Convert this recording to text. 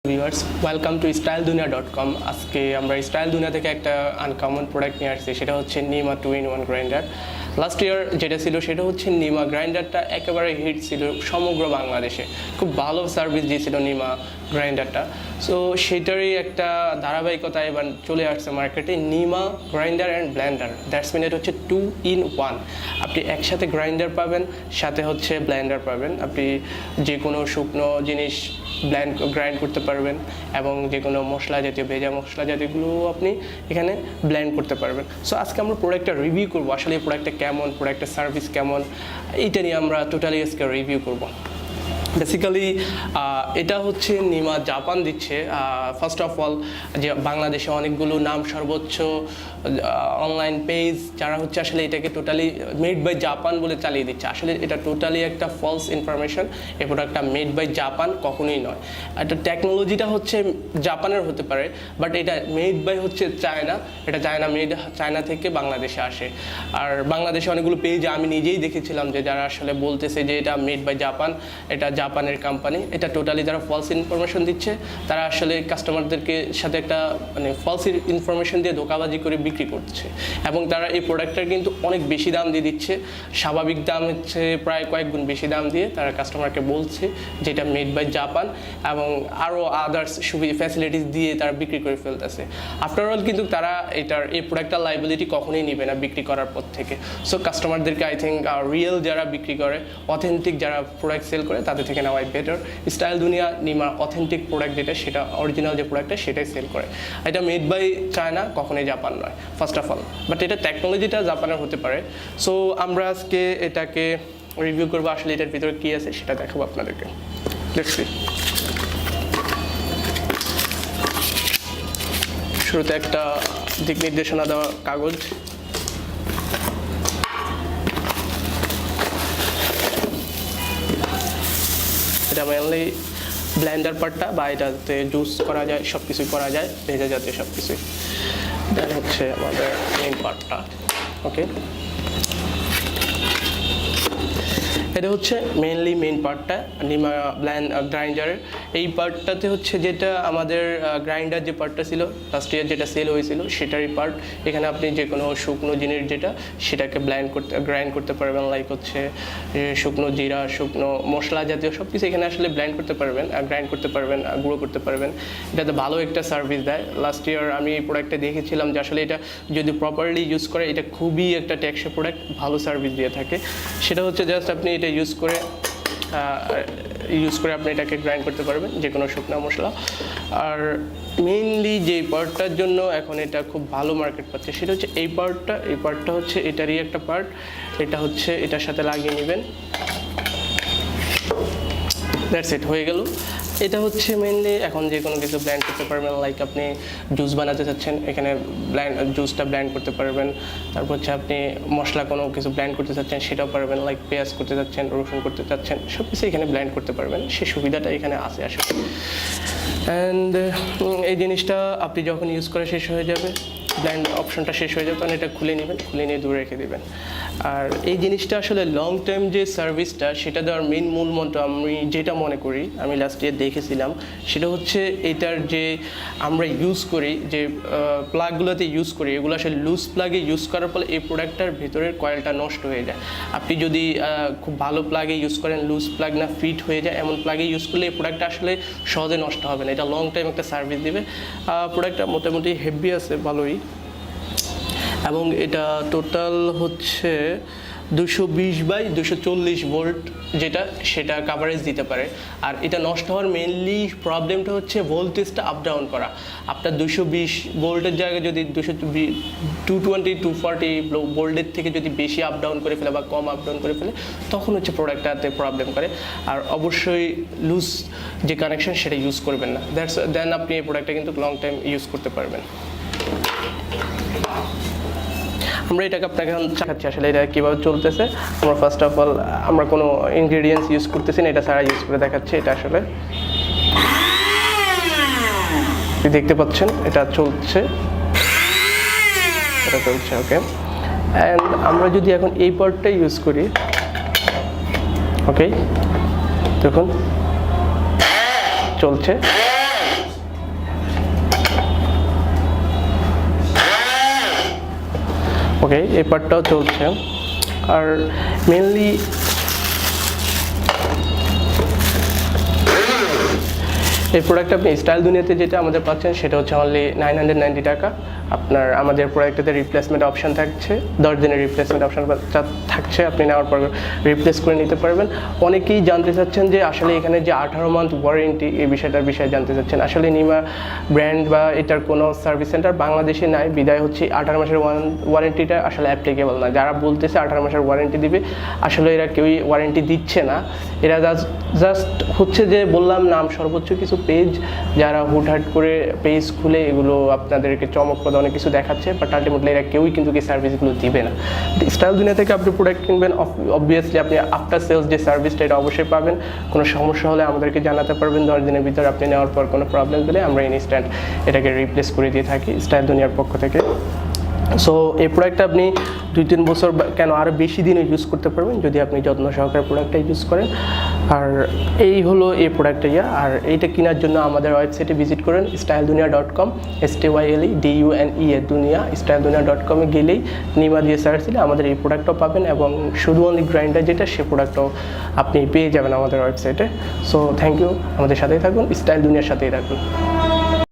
Viewers welcome to styledunea.com। আজকে আমরা Styledunea থেকে একটা আনকমন প্রোডাক্ট নিয়ে আসছি, সেটা হচ্ছে Nima 2-in-1 grinder. Last year যেটা ছিল সেটা হচ্ছে নিমা গ্রাইন্ডারটা একেবারে হিট ছিল সমগ্র বাংলাদেশে, খুব ভালো সার্ভিস দিয়েছিল নিমা গ্রাইন্ডারটা। সো সেটারই একটা ধারাবাহিকতা এবার চলে আসছে মার্কেটে, নিমা grinder and blender. That's mean এটা হচ্ছে 2-in-1। আপনি একসাথে গ্রাইন্ডার পাবেন, সাথে হচ্ছে ব্লেন্ডার পাবেন। আপনি যে কোনো শুকনো জিনিস গ্রাইন্ড করতে পারবেন এবং যে কোনো মশলা জাতীয় ভেজা মশলা জাতীয়গুলো আপনি এখানে ব্লেন্ড করতে পারবেন। সো আজকে আমরা প্রোডাক্টটা রিভিউ করবো, আসলে এই প্রোডাক্টটা কেমন, প্রোডাক্টের সার্ভিস কেমন, এইটা নিয়ে আমরা টোটালি আজকে রিভিউ করবো। বেসিক্যালি এটা হচ্ছে নিমা জাপান দিচ্ছে। ফার্স্ট অফ অল, যে বাংলাদেশে অনেকগুলো নাম সর্বোচ্চ অনলাইন পেজ যারা হচ্ছে আসলে এটাকে টোটালি মেড বাই জাপান বলে চালিয়ে দিচ্ছে। আসলে এটা টোটালি একটা ফলস ইনফরমেশন। এই প্রোডাক্টটা মেড বাই জাপান কখনোই নয়। এটা টেকনোলজিটা হচ্ছে জাপানের হতে পারে, বাট এটা মেড বাই হচ্ছে চায়না। এটা চায়না থেকে বাংলাদেশে আসে। আর বাংলাদেশে অনেকগুলো পেজ আমি নিজেই দেখেছিলাম যে যারা আসলে বলতেছে যে এটা মেড বাই জাপান, এটা জাপানের কোম্পানি। এটা টোটালি যারা ফলস ইনফরমেশন দিচ্ছে, তারা আসলে কাস্টমারদেরকে সাথে একটা ফলস ইনফরমেশন দিয়ে ধোঁকাবাজি করে বিক্রি করছে এবং তারা এই প্রোডাক্টটার কিন্তু অনেক বেশি দাম দিয়ে দিচ্ছে। স্বাভাবিক দাম হচ্ছে প্রায় কয়েক গুণ বেশি দাম দিয়ে তারা কাস্টমারকে বলছে যে এটা মেড বাই জাপান এবং আরও আদার্স সুবিধা ফ্যাসিলিটিস দিয়ে তারা বিক্রি করে ফেলতেছে। আফটার অল কিন্তু তারা এই প্রোডাক্টটার লাইবিলিটি কখনোই নেবে না বিক্রি করার পর থেকে। সো কাস্টমারদেরকে আই থিঙ্ক রিয়েল যারা বিক্রি করে, অথেন্টিক যারা প্রোডাক্ট সেল করে, তাদের থেকে নেওয়াই better. Styledunea Nimar authentic product যেটা, সেটা অরিজিনাল যে প্রোডাক্টটা সেটাই সেল করে। এটা মেড বাই চায়না, কখনোই জাপান নয় ফার্স্ট অফ অল, বাট এটা টেকনোলজিটা জাপানের হতে পারে। সো আমরা আজকে এটাকে রিভিউ করবো, আসলে এটার ভিতরে কী আছে সেটা দেখাবো আপনাদেরকে। দেখছি শুরুতে একটা দিক নির্দেশনা দেওয়া কাগজ। এটা মেনলি ব্লেন্ডার পার্টটা, বা এটাতে জুস করা যায়, সব কিছুই করা যায়, ভেজা জাতীয় সব কিছুই। দেন হচ্ছে আমাদের মেইন পার্টটা। ওকে, এটা হচ্ছে মেইনলি মেইন পার্টটা নিমা গ্রাইন্ডারের। এই পার্টটাতে হচ্ছে যেটা আমাদের গ্রাইন্ডার যে পার্টটা ছিল লাস্ট ইয়ার যেটা সেল হয়েছিল সেটারই পার্ট। এখানে আপনি যে কোনো শুকনো জিনিস যেটা সেটাকে গ্রাইন্ড করতে পারবেন, লাইক হচ্ছে শুকনো জিরা, শুকনো মশলা জাতীয় সব কিছু এখানে আসলে ব্লেন্ড করতে পারবেন, গ্রাইন্ড করতে পারবেন, গুঁড়ো করতে পারবেন। এটাতে ভালো একটা সার্ভিস দেয়। লাস্ট ইয়ার আমি এই প্রোডাক্টটা দেখেছিলাম যে আসলে এটা যদি প্রপারলি ইউজ করে, এটা খুবই একটা টেকসই প্রোডাক্ট, ভালো সার্ভিস দিয়ে থাকে। সেটা হচ্ছে জাস্ট আপনি এটা ইউজ করে আপনি এটাকে গ্রাইন্ড করতে পারবেন, যে কোনো শুকনো মশলা। আর মেইনলি যে পার্টটার জন্য এখন এটা খুব ভালো মার্কেট পাচ্ছে সেটা হচ্ছে এই পার্টটা হচ্ছে এটারই একটা পার্ট। এটা হচ্ছে এটার সাথে লাগিয়ে নেবেন, দ্যাটস ইট, হয়ে গেল। এটা হচ্ছে মেইনলি এখন যে কোনো কিছু ব্লেন্ড করতে পারবেন, লাইক আপনি জুস বানাতে চাচ্ছেন, এখানে জুসটা ব্লেন্ড করতে পারবেন। তারপর হচ্ছে আপনি মশলা কোনো কিছু ব্লেন্ড করতে চাচ্ছেন সেটাও পারবেন, লাইক পেঁয়াজ করতে চাচ্ছেন, রসুন করতে চাচ্ছেন, সব কিছু এখানে ব্লেন্ড করতে পারবেন। সেই সুবিধাটা এখানে আছে আসলে। অ্যান্ড এই জিনিসটা আপনি যখন ইউজ করে শেষ হয়ে যাবে, ব্লেন্ড অপশনটা শেষ হয়ে যাবে, তখন এটা খুলে নেবেন, খুলে নিয়ে দূরে রেখে দেবেন। আর এই জিনিসটা আসলে লং টাইম যে সার্ভিসটা সেটা দেওয়ার মেইন মূল মন্ত্র আমি যেটা মনে করি, আমি লাস্ট ইয়ার দেখেছিলাম, সেটা হচ্ছে এটার যে আমরা ইউজ করি, যে প্লাগগুলোতে ইউজ করি, এগুলো আসলে লুজ প্লাগে ইউজ করার ফলে এই প্রোডাক্টটার ভেতরের কয়েলটা নষ্ট হয়ে যায়। আপনি যদি খুব ভালো প্লাগে ইউজ করেন, লুজ প্লাগ না ফিট হয়ে যায় এমন প্লাগে ইউজ করলে এই প্রোডাক্টটা আসলে সহজে নষ্ট হবে না। এটা লং টাইম একটা সার্ভিস দেবে। প্রোডাক্টটা মোটামুটি হেভি আছে, ভালোই। এবং এটা টোটাল হচ্ছে 220/240 ভোল্ট যেটা, সেটা কাভারেজ দিতে পারে। আর এটা নষ্ট হওয়ার মেইনলি প্রবলেমটা হচ্ছে ভোল্টেজটা আপ ডাউন করা। আপনার 220 ভোল্টের জায়গায় যদি 220-240 ভোল্টের থেকে যদি বেশি আপ ডাউন করে ফেলে বা কম আপ ডাউন করে ফেলে, তখন হচ্ছে প্রোডাক্টটাতে প্রবলেম করে। আর অবশ্যই লুজ যে কানেকশন সেটা ইউজ করবেন না, দেন আপনি এই প্রোডাক্টটা কিন্তু লং টাইম ইউজ করতে পারবেন। আমরা এটাকে আপনাকে এখন দেখাচ্ছি আসলে এটা কীভাবে চলতেছে। আমরা ফার্স্ট অফ অল আমরা কোনো ইনগ্রিডিয়েন্টস ইউজ করতেছি না, এটা ছাড়া ইউজ করে দেখাচ্ছি। এটা আসলে দেখতে পাচ্ছেন এটা চলছে। ওকে, অ্যান্ড আমরা যদি এখন এই পার্টটা ইউজ করি, ওকে, দেখুন চলছে। ওকে, এই পার্টটাও চলছে। আর মেনলি এই প্রোডাক্ট আপনি স্টাইল দুনিয়াতে যেটা আমাদের পাচ্ছেন সেটা হচ্ছে অনলি 990 টাকা। আপনার আমাদের প্রোডাক্টটাতে রিপ্লেসমেন্ট অপশন থাকছে, 10 দিনের রিপ্লেসমেন্ট অপশন থাকছে, আপনি নেওয়ার পর রিপ্লেস করে নিতে পারবেন। অনেকেই জানতে চাচ্ছেন যে আসলে এখানে যে 18 মান্থ ওয়ারেন্টি, এই বিষয়টার বিষয়ে জানতে চাচ্ছেন। আসলে নিমা ব্র্যান্ড বা এটার কোনো সার্ভিস সেন্টার বাংলাদেশে নাই, বিদায় হচ্ছে 18 মাসের ওয়ারেন্টিটা আসলে অ্যাপ্লিকেবল না। যারা বলতেছে 18 মাসের ওয়ারেন্টি দিবে, আসলে এরা কেউই ওয়ারেন্টি দিচ্ছে না। এরা জাস্ট হচ্ছে যে বললাম নাম সর্বোচ্চ কিছু পেজ, যারা হুটহাট করে পেজ খুলে এগুলো আপনাদেরকে চমকপ্রদ অনেক কিছু দেখাচ্ছে, বাট আলটিমেটলি এরা কেউই কিন্তু এই সার্ভিসগুলো দিবে না। স্টাইল দুনিয়া থেকে আপনি প্রোডাক্ট কিনবেন, অবভিয়াসলি আপনি আফটার সেলস যে সার্ভিসটা এটা অবশ্যই পাবেন। কোনো সমস্যা হলে আমাদেরকে জানাতে পারবেন, 10 দিনের ভিতর আপনি নেওয়ার পর কোনো প্রবলেম হলে আমরা ইনস্ট্যান্ট এটাকে রিপ্লেস করে দিয়ে থাকি স্টাইল দুনিয়ার পক্ষ থেকে। সো এই প্রোডাক্টটা আপনি 2-3 বছর কেন আরও বেশি দিনও ইউজ করতে পারবেন যদি আপনি যত্ন সহকারে প্রোডাক্টটা ইউজ করেন। আর এই হলো এই প্রোডাক্টটা। আর এইটা কেনার জন্য আমাদের ওয়েবসাইটে ভিজিট করেন styledunea.com, STYLEDUNEA দুনিয়া, styledunea.com গেলেই নিমা দিয়ে সার্চ দিলে আমাদের এই প্রোডাক্টটাও পাবেন, এবং শুধু অনলি গ্রাইন্ডার যেটা সে প্রোডাক্টটাও আপনি পেয়ে যাবেন আমাদের ওয়েবসাইটে। সো থ্যাংক ইউ, আমাদের সাথেই থাকুন, স্টাইল দুনিয়ার সাথেই থাকুন।